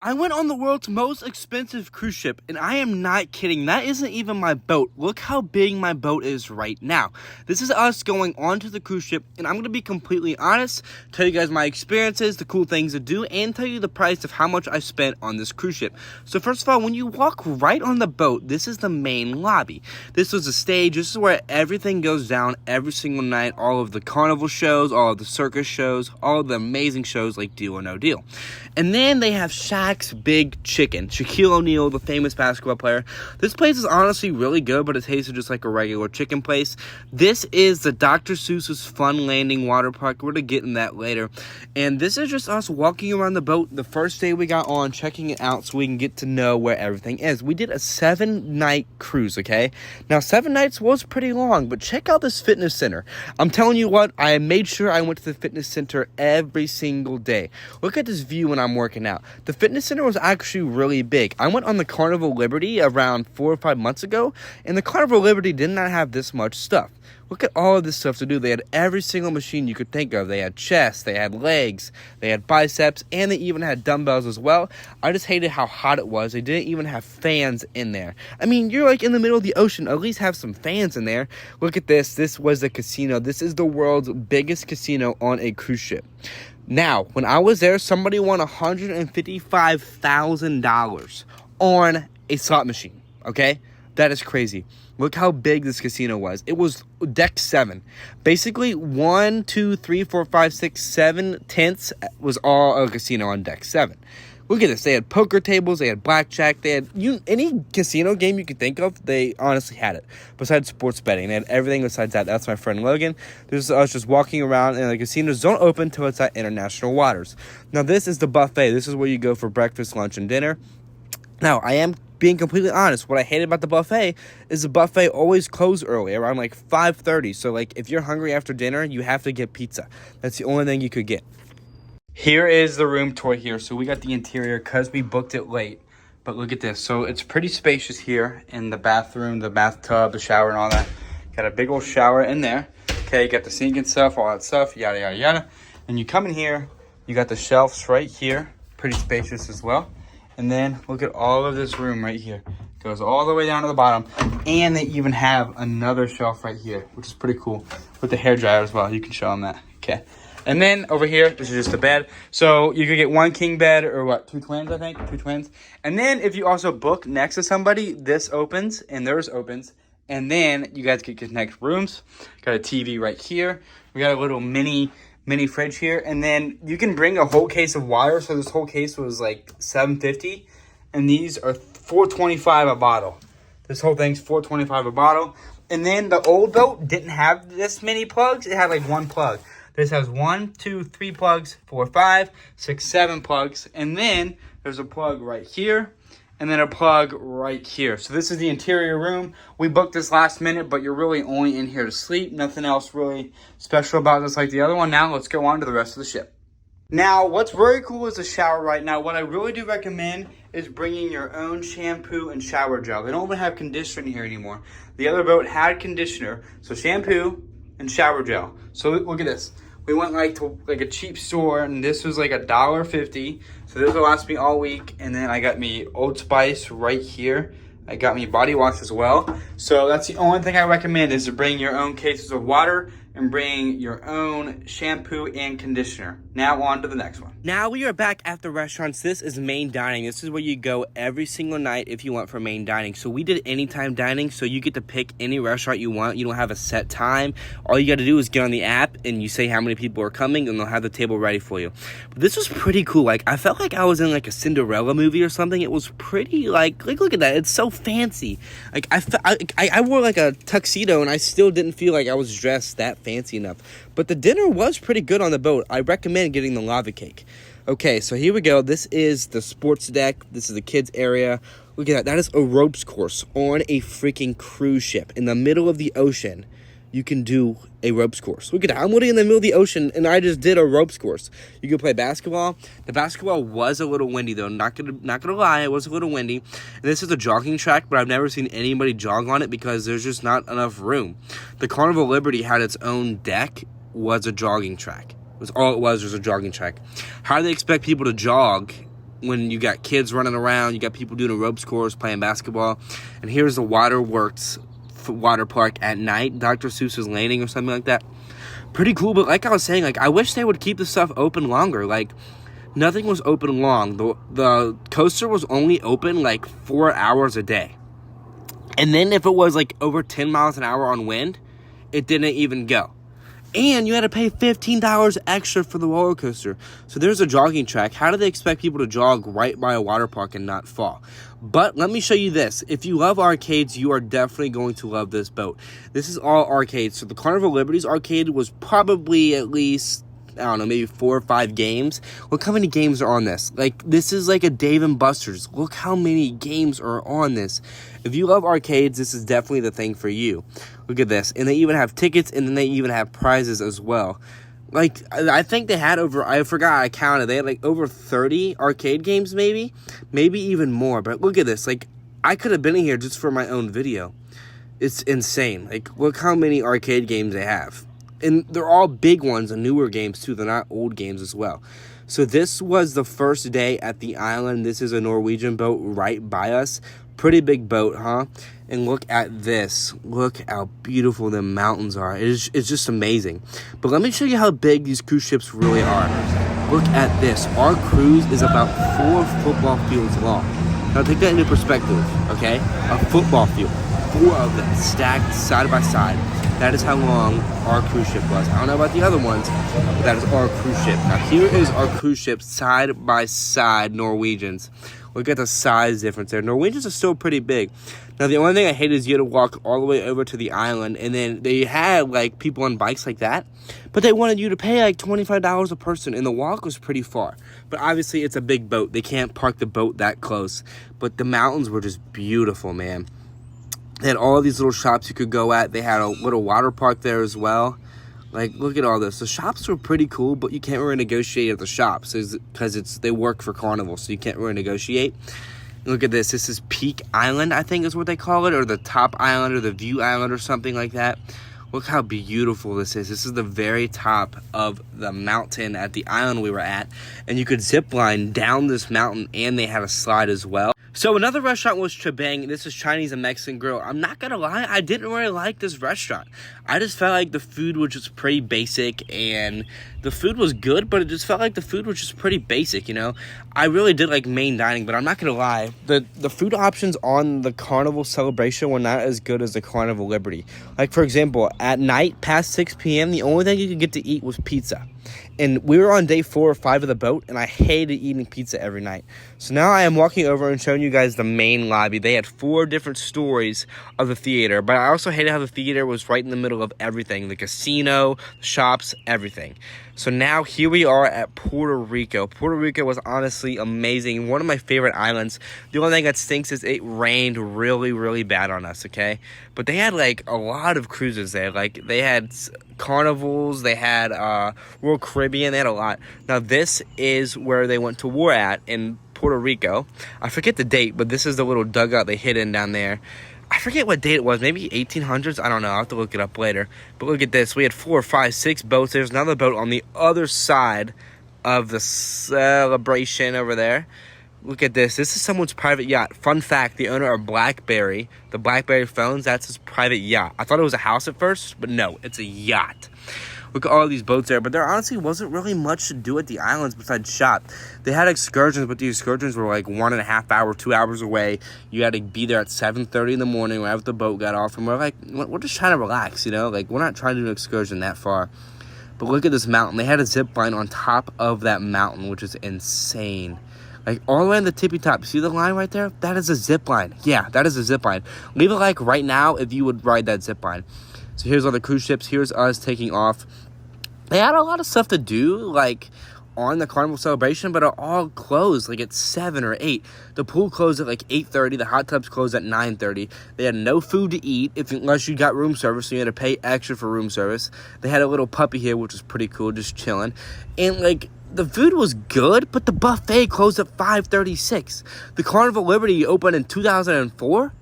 I went on the world's most expensive cruise ship, and I am not kidding. That isn't even my boat. Look how big my boat is right now. This is us going onto the cruise ship, and I'm going to be completely honest, tell you guys my experiences, the cool things to do, and tell you the price of how much I spent on this cruise ship. So first of all, when you walk right on the boat, this is the main lobby. This was the stage. This is where everything goes down every single night. All of the carnival shows, all of the circus shows, all of the amazing shows like Deal or No Deal. And then they have Shaq's Big Chicken. Shaquille O'Neal, the famous basketball player. This place is honestly really good, but it tasted just like a regular chicken place. This is the Dr. Seuss's Fun Landing water park. We're going to get in that later. And this is just us walking around the boat the first day we got on, checking it out so we can get to know where everything is. We did a 7-night cruise, okay? Now, 7 nights was pretty long, but check out this fitness center. I'm telling you what, I made sure I went to the fitness center every single day. Look at this view when I'm working out. The fitness center was actually really big. I went on the Carnival Liberty around 4 or 5 months ago, and the Carnival Liberty did not have this much stuff. Look at all of this stuff to do. They had every single machine you could think of. They had chest, they had legs, they had biceps, and they even had dumbbells as well. I just hated how hot it was. They didn't even have fans in there. I mean, you're like in the middle of the ocean. At least have some fans in there. Look at this. This was the casino. This is the world's biggest casino on a cruise ship. Now, when I was there, somebody won $155,000 on a slot machine, okay? That is crazy. Look how big this casino was. It was deck 7. Basically, 1, 2, 3, 4, 5, 6, 7 tenths was all a casino on deck 7. Look at this. They had poker tables. They had blackjack. They had any casino game you could think of. They honestly had it. Besides sports betting, they had everything besides that. That's my friend Logan. This is us just walking around, and the casinos don't open until it's at international waters. Now, this is the buffet. This is where you go for breakfast, lunch, and dinner. Now, I am being completely honest. What I hate about the buffet is the buffet always closed early, around like 5:30. So, like, if you're hungry after dinner, you have to get pizza. That's the only thing you could get. Here is the room tour here. So we got the interior because we booked it late. But look at this. So it's pretty spacious here in the bathroom, the bathtub, the shower, and all that. Got a big old shower in there. Okay, you got the sink and stuff, all that stuff, yada, yada, yada. And you come in here, you got the shelves right here. Pretty spacious as well. And then look at all of this room right here. Goes all the way down to the bottom. And they even have another shelf right here, which is pretty cool. With the hairdryer as well. You can show them that. Okay. And then over here, this is just a bed. So you could get one king bed or what? 2 twins, I think. 2 twins. And then if you also book next to somebody, this opens and theirs opens. And then you guys could connect rooms. Got a TV right here. We got a little mini fridge here. And then you can bring a whole case of water. So this whole case was like $7.50. And these are $4.25 a bottle. This whole thing's $4.25 a bottle. And then the old boat didn't have this many plugs. It had like one plug. This has 1, 2, 3 plugs, 4, 5, 6, 7 plugs. And then there's a plug right here. And then a plug right here. So this is the interior room. We booked this last minute, but you're really only in here to sleep. Nothing else really special about this like the other one. Now let's go on to the rest of the ship. Now, what's very cool is the shower right now. What I really do recommend is bringing your own shampoo and shower gel. They don't even have conditioner here anymore. The other boat had conditioner. So shampoo and shower gel. So look at this. We went to a cheap store, and this was like $1.50. So this will last me all week. And then I got me Old Spice right here. I got me body wash as well. So that's the only thing I recommend is to bring your own cases of water and bring your own shampoo and conditioner. Now on to the next one. Now we are back at the restaurants. This is main dining. This is where you go every single night if you want for main dining. So we did anytime dining, so you get to pick any restaurant you want. You don't have a set time. All you got to do is get on the app and you say how many people are coming, and they'll have the table ready for you. But this was pretty cool. Like, I felt like I was in like a Cinderella movie or something. It was pretty like look at that. It's so fancy. Like I wore like a tuxedo, and I still didn't feel like I was dressed that fancy enough. But the dinner was pretty good on the boat. I recommend getting the lava cake. Okay, so here we go. This is the sports deck. This is the kids area. Look at that. That is a ropes course on a freaking cruise ship in the middle of the ocean. You can do a ropes course. Look at that. I'm literally in the middle of the ocean, and I just did a ropes course. You can play basketball. The basketball was a little windy, though. Not gonna lie, it was a little windy. And this is a jogging track, but I've never seen anybody jog on it because there's just not enough room. The Carnival Liberty had its own deck, was a jogging track. All it was a jogging track. How do they expect people to jog when you got kids running around, you got people doing a ropes course, playing basketball. And here's the Waterworks water park at night, Dr. Seuss's Landing or something like that. Pretty cool, but like I was saying, like, I wish they would keep the stuff open longer. Like, nothing was open long. The coaster was only open like 4 hours a day. And then if it was like over 10 miles an hour on wind, it didn't even go. And you had to pay $15 extra for the roller coaster. So there's a jogging track. How do they expect people to jog right by a water park and not fall? But let me show you this. If you love arcades, you are definitely going to love this boat. This is all arcades. So the Carnival Liberties arcade was probably at least, I don't know, maybe 4 or 5 games. Look how many games are on this. Like, this is like a Dave & Buster's. Look how many games are on this. If you love arcades, this is definitely the thing for you. Look at this. And they even have tickets, and then they even have prizes as well. Like, I think they had over, I forgot, I counted. They had like over 30 arcade games, maybe even more. But look at this. Like, I could have been in here just for my own video. It's insane. Like, look how many arcade games they have. And they're all big ones and newer games too. They're not old games as well. So this was the first day at the island. This is a Norwegian boat right by us. Pretty big boat, huh? And look at this. Look how beautiful the mountains are. It's just amazing. But let me show you how big these cruise ships really are. Look at this. Our cruise is about 4 football fields long. Now take that into perspective, okay? A football field. 4 of them stacked side by side. That is how long our cruise ship was. I don't know about the other ones, but that is our cruise ship. Now here is our cruise ship side by side Norwegians. Look at the size difference there. Norwegians are still pretty big. Now the only thing I hate is you had to walk all the way over to the island, and then they had like people on bikes like that, but they wanted you to pay like $25 a person, and the walk was pretty far. But obviously it's a big boat. They can't park the boat that close. But the mountains were just beautiful, man. They had all these little shops you could go at. They had a little water park there as well. Like, look at all this. The shops were pretty cool, but you can't really negotiate at the shops because they work for Carnival, so you can't really negotiate. Look at this. This is Peak Island, I think is what they call it, or the Top Island, or the View Island, or something like that. Look how beautiful this is. This is the very top of the mountain at the island we were at, and you could zip line down this mountain, and they had a slide as well. So another restaurant was Chebang. This is Chinese and Mexican grill. I'm not gonna lie, I didn't really like this restaurant. I just felt like the food was just pretty basic, and the food was good, but it just felt like the food was just pretty basic, you know? I really did like main dining, but I'm not gonna lie, the food options on the Carnival Celebration were not as good as the Carnival Liberty. Like, for example, at night, past 6 p.m., the only thing you could get to eat was pizza. And we were on day 4 or 5 of the boat, and I hated eating pizza every night. So now I am walking over and showing you guys the main lobby. They had 4 different stories of the theater, but I also hated how the theater was right in the middle of everything. The casino, the shops, everything. So now here we are at Puerto Rico. Puerto Rico was honestly amazing. One of my favorite islands. The only thing that stinks is it rained really, really bad on us, okay? But they had like a lot of cruises there. Like they had carnivals, they had Royal Caribbean, they had a lot. Now this is where they went to war at in Puerto Rico. I forget the date, but this is the little dugout they hid in down there. I forget what date it was, maybe 1800s? I don't know, I'll have to look it up later. But look at this, we had 4, 5, 6 boats. There's another boat on the other side of the celebration over there. Look at this, this is someone's private yacht. Fun fact, the owner of BlackBerry, the BlackBerry phones, that's his private yacht. I thought it was a house at first, but no, it's a yacht. Look at all these boats there, but there honestly wasn't really much to do at the islands besides shop. They had excursions, but the excursions were like 1.5 hours, 2 hours away. You had to be there at 7:30 in the morning right after the boat got off, and we're like, we're just trying to relax, you know? Like, we're not trying to do an excursion that far. But look at this mountain. They had a zip line on top of that mountain, which is insane. Like, all the way on the tippy top. See the line right there? That is a zip line. Yeah, that is a zip line. Leave a like right now if you would ride that zip line. So here's all the cruise ships. Here's us taking off. They had a lot of stuff to do, like, on the Carnival Celebration, but it all closed, like, at 7 or 8. The pool closed at, like, 8:30. The hot tubs closed at 9:30. They had no food to eat unless you got room service, so you had to pay extra for room service. They had a little puppy here, which was pretty cool, just chilling. And, like, the food was good, but the buffet closed at 5:36. The Carnival Liberty opened in 2004,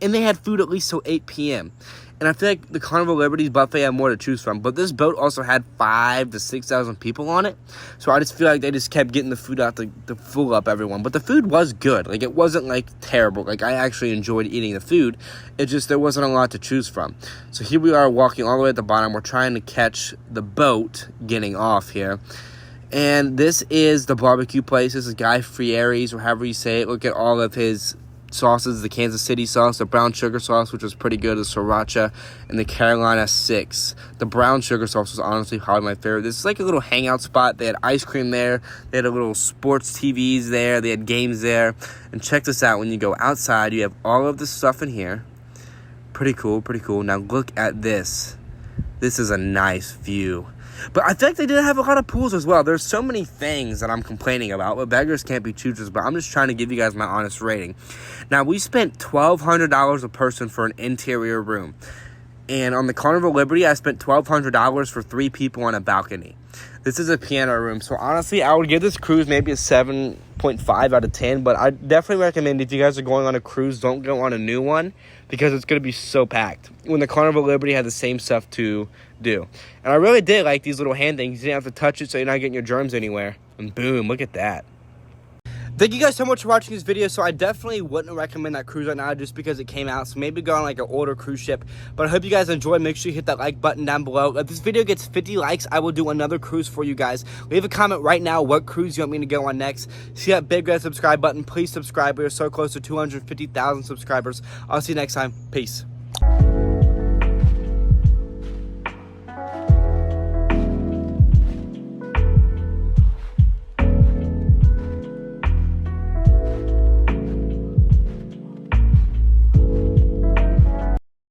and they had food at least till 8 p.m. And I feel like the Carnival Liberties buffet had more to choose from. But this boat also had 5,000 to 6,000 people on it. So I just feel like they just kept getting the food out to fool up everyone. But the food was good. Like, it wasn't, like, terrible. Like, I actually enjoyed eating the food. It just, there wasn't a lot to choose from. So here we are walking all the way at the bottom. We're trying to catch the boat getting off here. And this is the barbecue place. This is Guy Fieri's, or however you say it. Look at all of his sauces, the Kansas City sauce, the brown sugar sauce, which was pretty good, the sriracha, and the Carolina 6. The brown sugar sauce was honestly probably my favorite. This is like a little hangout spot. They had ice cream there. They had a little sports TVs there. They had games there. And check this out. When you go outside, you have all of this stuff in here. Pretty cool, pretty cool. Now look at this. This is a nice view. But I feel like they didn't have a lot of pools as well. There's so many things that I'm complaining about, but beggars can't be choosers. But I'm just trying to give you guys my honest rating. Now, we spent $1,200 a person for an interior room. And on the Carnival Liberty, I spent $1,200 for 3 people on a balcony. This is a piano room. So, honestly, I would give this cruise maybe a 7.5 out of 10. But I definitely recommend if you guys are going on a cruise, don't go on a new one, because it's going to be so packed. When the Carnival Liberty had the same stuff to do. And I really did like these little hand things. You didn't have to touch it, so you're not getting your germs anywhere. And boom, look at that. Thank you guys so much for watching this video. So I definitely wouldn't recommend that cruise right now just because it came out. So maybe go on like an older cruise ship. But I hope you guys enjoyed. Make sure you hit that like button down below. If this video gets 50 likes, I will do another cruise for you guys. Leave a comment right now what cruise you want me to go on next. See that big red subscribe button. Please subscribe. We are so close to 250,000 subscribers. I'll see you next time. Peace.